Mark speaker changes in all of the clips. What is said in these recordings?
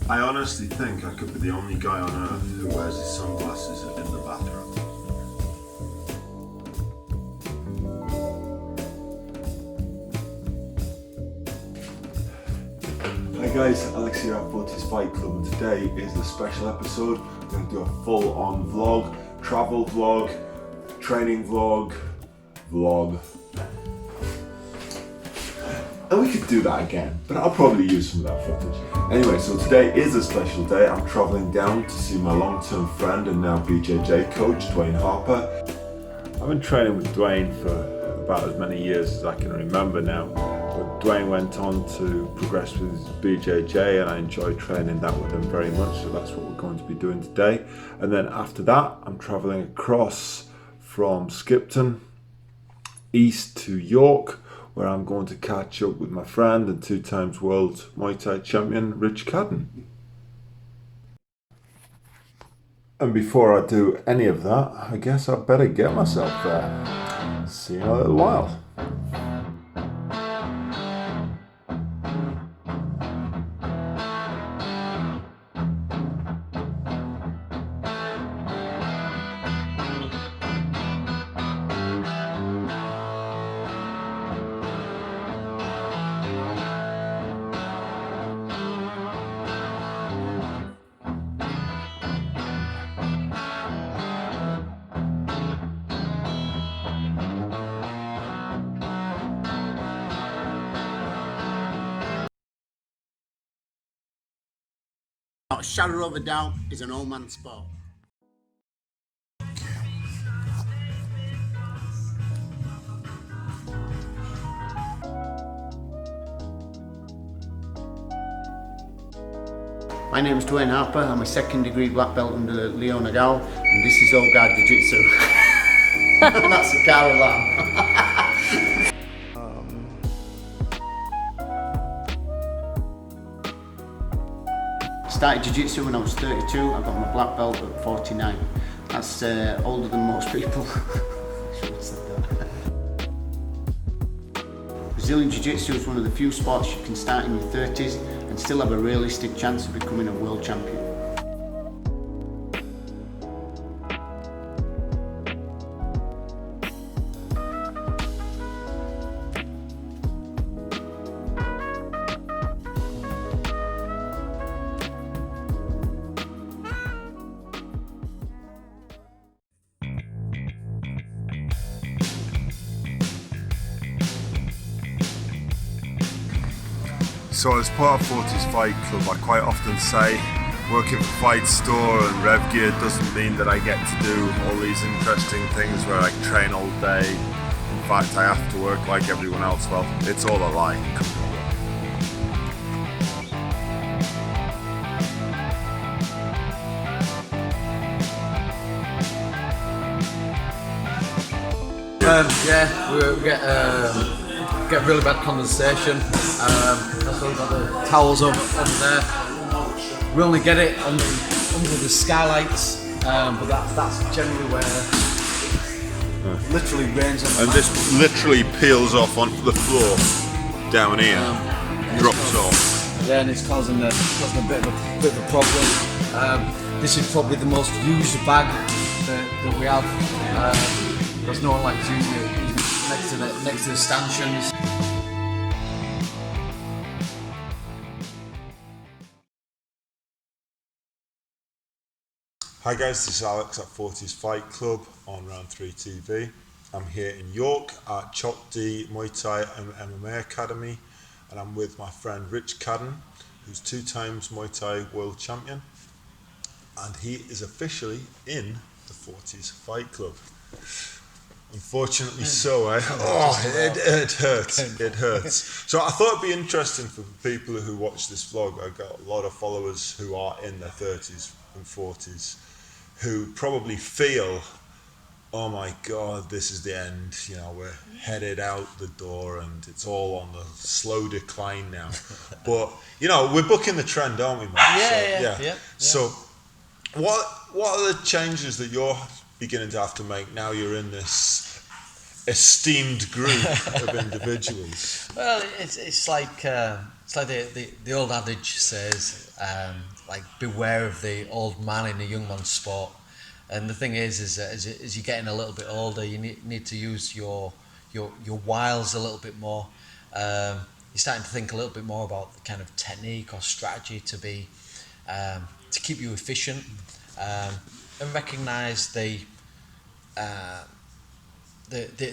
Speaker 1: I honestly think I could be the only guy on earth who wears his sunglasses in the bathroom. Hi guys, Alex here at 40's Fight Club, and today is the special episode. We're going to do a full-on vlog, travel vlog, training vlog. And we could do that again, but I'll probably use some of that footage. Anyway, so today is a special day. I'm travelling down to see my long-term friend and now BJJ coach, Dwayne Harper. I've been training with Dwayne for about as many years as I can remember now. But Dwayne went on to progress with his BJJ, and I enjoy training that with him very much, so that's what we're going to be doing today. And then after that, I'm travelling across from Skipton east to York, where I'm going to catch up with my friend and 2 times World Muay Thai Champion, Rich Cadden. And before I do any of that, I guess I'd better get myself there. See you in a little while.
Speaker 2: Not a shadow of a doubt, is an old man's sport. My name is Dwayne Harper. I'm a 2nd degree black belt under Leo Nagal, and this is Old Guard Jiu-jitsu. That's a car alarm. Started jiu-jitsu when I was 32. I got my black belt at 49. That's older than most people. Should have said that. Brazilian jiu-jitsu is one of the few sports you can start in your 30s and still have a realistic chance of becoming a world champion.
Speaker 1: So as part of 40's Fight Club, I quite often say working for Fight Store and Rev Gear doesn't mean that I get to do all these interesting things where I train all day. In fact, I have to work like everyone else. Well, it's all a lie.
Speaker 3: We get really bad condensation. That's why we've got the towels over there. We only get it under the skylights, but that's generally where literally rains on the
Speaker 1: And this literally peels off onto the floor down here, drops off.
Speaker 3: Yeah, and it's causing a bit of a problem. This is probably the most used bag that we have. There's no one like using it next to the stanchions.
Speaker 1: Hi guys, this is Alex at 40's Fight Club on Round 3 TV. I'm here in York at Chok D Muay Thai and MMA Academy, and I'm with my friend Rich Cadden, who's 2 times Muay Thai World Champion, and he is officially in the 40's Fight Club. Unfortunately so, eh? Oh, it hurts. It hurts. So I thought it'd be interesting for people who watch this vlog. I've got a lot of followers who are in their 30s and 40s who probably feel, oh my God, this is the end. You know, we're headed out the door and it's all on the slow decline now. But, you know, we're bucking the trend, aren't we, Matt?
Speaker 3: Yeah.
Speaker 1: So what are the changes that you're beginning to have to make now you're in this esteemed group of individuals?
Speaker 3: Well, it's like the old adage says, like beware of the old man in a young man's sport. And the thing is that as you're getting a little bit older, you need to use your wiles a little bit more. You're starting to think a little bit more about the kind of technique or strategy to keep you efficient, and recognise the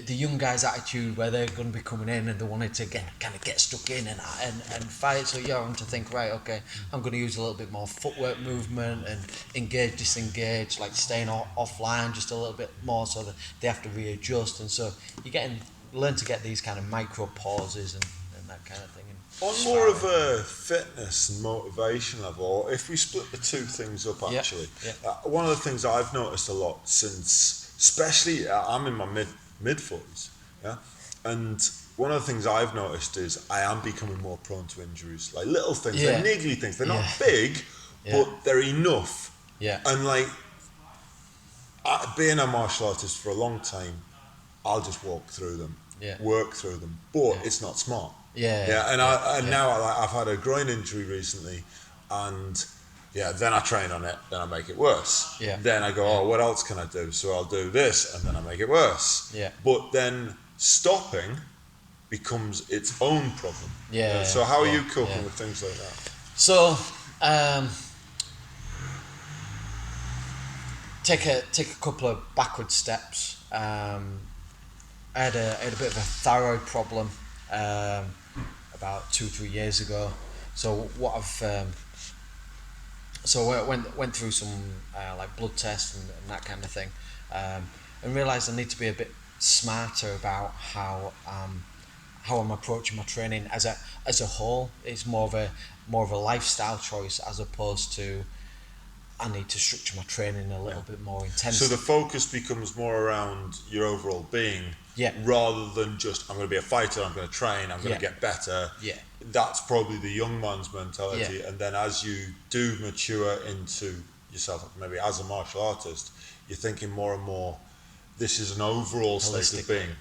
Speaker 3: young guys' attitude where they're going to be coming in and they wanted to get stuck in and fight. So you're having to think, right, okay, I'm going to use a little bit more footwork movement and engage, disengage, like staying offline just a little bit more, so that they have to readjust. And so learn to get these kind of micro pauses and that kind of thing.
Speaker 1: On more of a fitness and motivation level, if we split the two things up, actually, one of the things I've noticed a lot since, especially I'm in my mid-40s, and one of the things I've noticed is I am becoming more prone to injuries, like little things, like niggly things. They're not big, but they're enough. Yeah. And like, being a martial artist for a long time, I'll just work through them, but it's not smart. Now I've had a groin injury recently, and then I train on it, then I make it worse. Then I go, oh, what else can I do? So I'll do this, and then I make it worse. But then stopping becomes its own problem. So how are you coping with things like that?
Speaker 3: So take a couple of backward steps. I had a bit of a thyroid problem about 2-3 years ago. So what I've I went through some like blood tests and that kind of thing, and realised I need to be a bit smarter about how I'm approaching my training as a whole. It's more of a lifestyle choice, as opposed to I need to structure my training a little bit more intensely.
Speaker 1: So the focus becomes more around your overall being, rather than just I'm going to be a fighter, I'm going to train, I'm going to get better. That's probably the young man's mentality. And then as you do mature into yourself, maybe as a martial artist, you're thinking more and more, this is an overall state of being.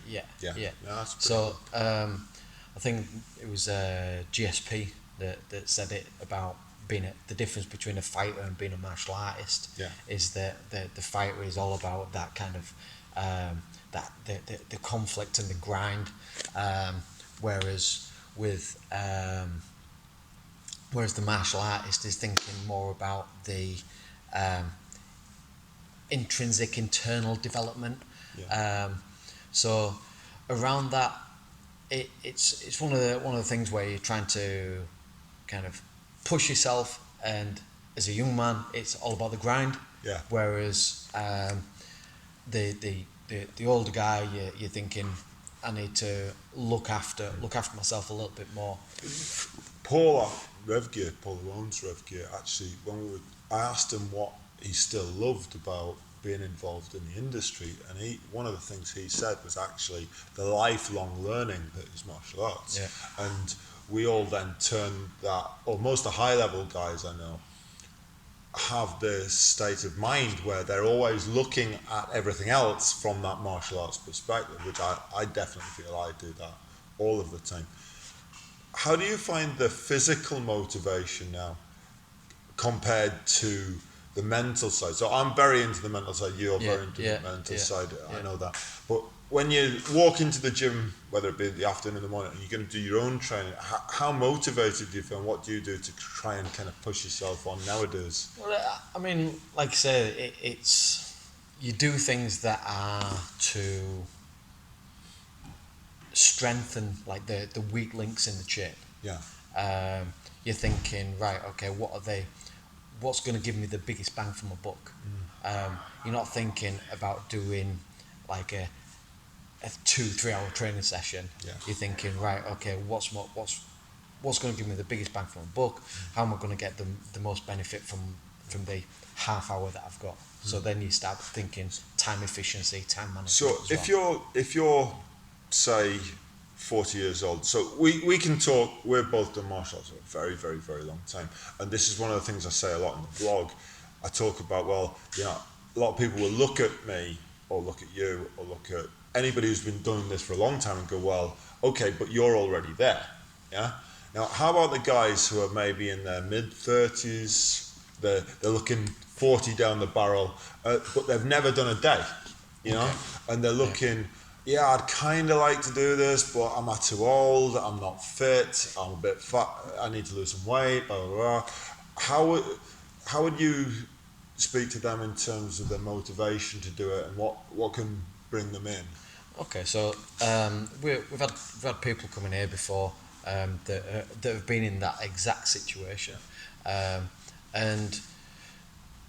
Speaker 1: That's
Speaker 3: so I think it was GSP that said it about being the difference between a fighter and being a martial artist is that the fighter is all about that kind of that the conflict and the grind, whereas the martial artist is thinking more about the intrinsic internal development. So around that, it's one of the things where you're trying to kind of push yourself, and as a young man, it's all about the grind. Whereas the older guy, you're thinking, I need to look after myself a little bit more.
Speaker 1: Paul who owns Revgear, actually, I asked him what he still loved about being involved in the industry, and one of the things he said was actually the lifelong learning that is martial arts. And we all then turn that, or most of the high level guys I know have this state of mind where they're always looking at everything else from that martial arts perspective, which I definitely feel I do that all of the time. How do you find the physical motivation now compared to the mental side? So I'm very into the mental side, you're very into the mental side, I know that. But when you walk into the gym, whether it be in the afternoon or the morning, and you're going to do your own training, how motivated do you feel, and what do you do to try and kind of push yourself on nowadays?
Speaker 3: Well, I mean, like I say, it's you do things that are to strengthen like the weak links in the chain. You're thinking, right, okay, what's going to give me the biggest bang for my buck? You're not thinking about doing like a 2-3 hour training session. You're thinking, right, okay, what's going to give me the biggest bang for my buck? How am I going to get the most benefit from the half hour that I've got? So then you start thinking time efficiency, time management.
Speaker 1: So if you're say 40 years old, so we can talk, we're both done martial arts for a very, very, very long time, and this is one of the things I say a lot in the blog. I talk about, well, a lot of people will look at me or look at you or look at anybody who's been doing this for a long time and go, well, okay, but you're already there, yeah? Now, how about the guys who are maybe in their mid-30s, they're looking 40 down the barrel, but they've never done a day, you know? And they're looking, yeah, I'd kind of like to do this, but I'm too old, I'm not fit, I'm a bit fat, I need to lose some weight, blah, blah, blah. How would you speak to them in terms of their motivation to do it, and what can bring them in?
Speaker 3: Okay, so we've had people coming here before that have been in that exact situation, and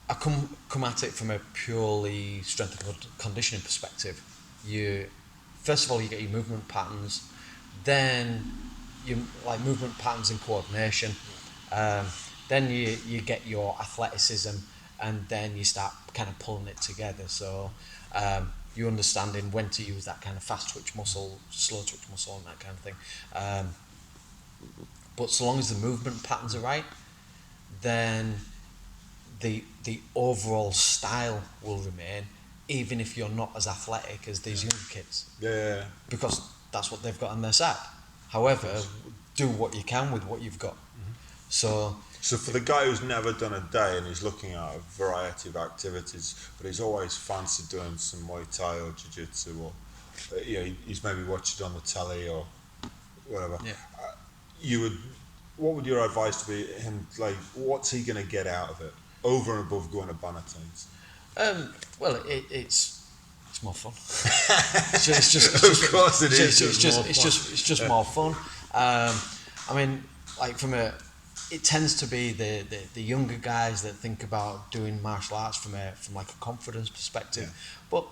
Speaker 3: I come at it from a purely strength and conditioning perspective. First of all, you get your movement patterns, then you like movement patterns and coordination, then you get your athleticism, and then you start kind of pulling it together. So you're understanding when to use that kind of fast twitch muscle, slow twitch muscle, and that kind of thing. But so long as the movement patterns are right, then the overall style will remain, even if you're not as athletic as these young kids.
Speaker 1: Yeah.
Speaker 3: Because that's what they've got on their side. However, do what you can with what you've got. So
Speaker 1: for the guy who's never done a day and he's looking at a variety of activities, but he's always fancied doing some Muay Thai or Jiu-jitsu, or he's maybe watched it on the telly or whatever. Yeah. What would your advice to be him? Like, what's he going to get out of it over and above going to Bannatynes?
Speaker 3: Well, it's more fun. It's just more fun. I mean, like it tends to be the younger guys that think about doing martial arts from like a confidence perspective, but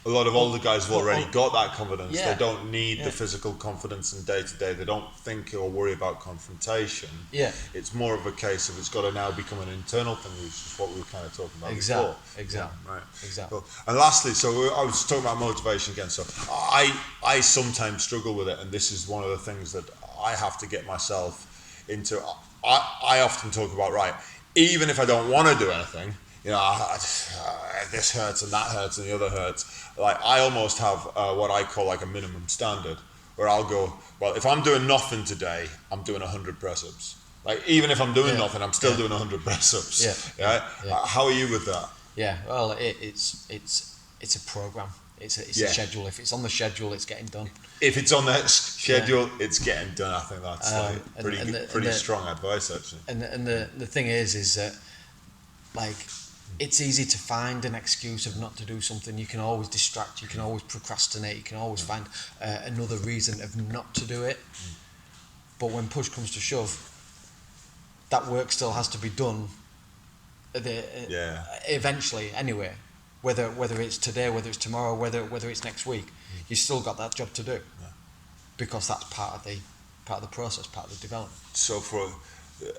Speaker 1: a lot of older guys have already got that confidence.
Speaker 3: Yeah.
Speaker 1: They don't need the physical confidence in day to day. They don't think or worry about confrontation. Yeah. It's more of a case of it's got to now become an internal thing, which is what we were kind of talking about before.
Speaker 3: Exactly.
Speaker 1: Yeah, right.
Speaker 3: Exactly.
Speaker 1: Cool. And lastly, so I was talking about motivation again. So I sometimes struggle with it, and this is one of the things that I have to get myself into. I often talk about, right, even if I don't want to do anything, this hurts and that hurts and the other hurts. Like, I almost have what I call like a minimum standard, where I'll go, well, if I'm doing nothing today, I'm doing 100 press-ups. Like, even if I'm doing nothing, I'm still doing 100 press-ups. Yeah. How are you with that?
Speaker 3: Yeah. Well, it's a program. It's a schedule. If it's on the schedule, it's getting done.
Speaker 1: If it's on the schedule, it's getting done. I think that's pretty strong advice, actually.
Speaker 3: And the thing is that, like, it's easy to find an excuse of not to do something. You can always distract, you can always procrastinate, you can always find another reason of not to do it. But when push comes to shove, that work still has to be done eventually anyway. Whether it's today, whether it's tomorrow, whether it's next week, you still got that job to do, because that's part of the process, part of the development.
Speaker 1: So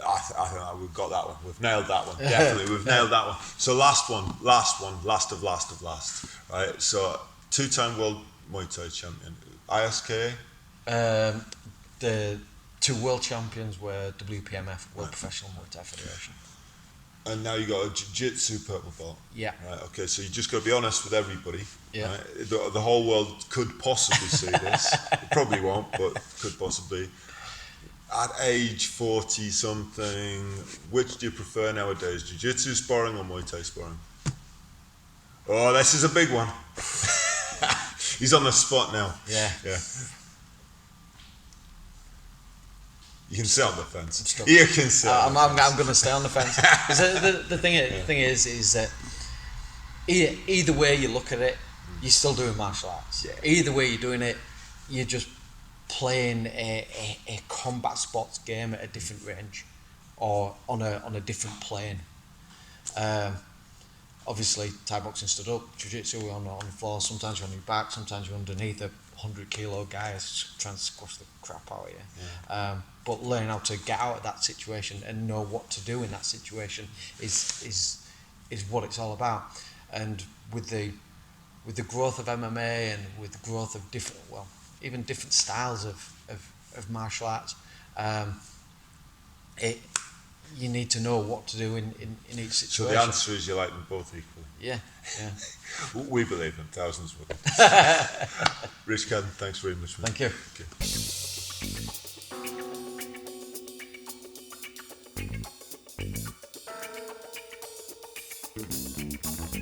Speaker 1: I think we've got that one. We've nailed that one. Definitely, we've nailed that one. So last of last. Right. So 2-time World Muay Thai Champion, ISK.
Speaker 3: The 2 world champions were WPMF, World Professional Muay Thai Federation.
Speaker 1: And now you got a Jiu-jitsu purple belt.
Speaker 3: Yeah.
Speaker 1: Right. Okay. So you just got to be honest with everybody.
Speaker 3: Yeah.
Speaker 1: Right? The whole world could possibly see this. It probably won't, but could possibly. At age 40 something, which do you prefer nowadays? Jiu-jitsu sparring or Muay Thai sparring? Oh, this is a big one. He's on the spot now.
Speaker 3: Yeah.
Speaker 1: You can sit on the fence. You can sit.
Speaker 3: I'm going to stay on the fence. The thing is that either way you look at it, you're still doing martial arts. Yeah. Either way you're doing it, you're just playing a combat sports game at a different range, or on a different plane. Obviously, Thai boxing stood up, Jiu-jitsu we're on the floor. Sometimes you're on your back, sometimes you're underneath a 100-kilo guy trying to squash the crap out of you. Yeah. But learning how to get out of that situation and know what to do in that situation is what it's all about. And with the growth of MMA and with the growth of different styles of martial arts, you need to know what to do in each
Speaker 1: So
Speaker 3: situation.
Speaker 1: the answer is you like them both equally.
Speaker 3: Yeah, yeah.
Speaker 1: We believe them, thousands wouldn't. Rich Ken, thanks very much. Man.
Speaker 3: Thank you.
Speaker 1: Thank you.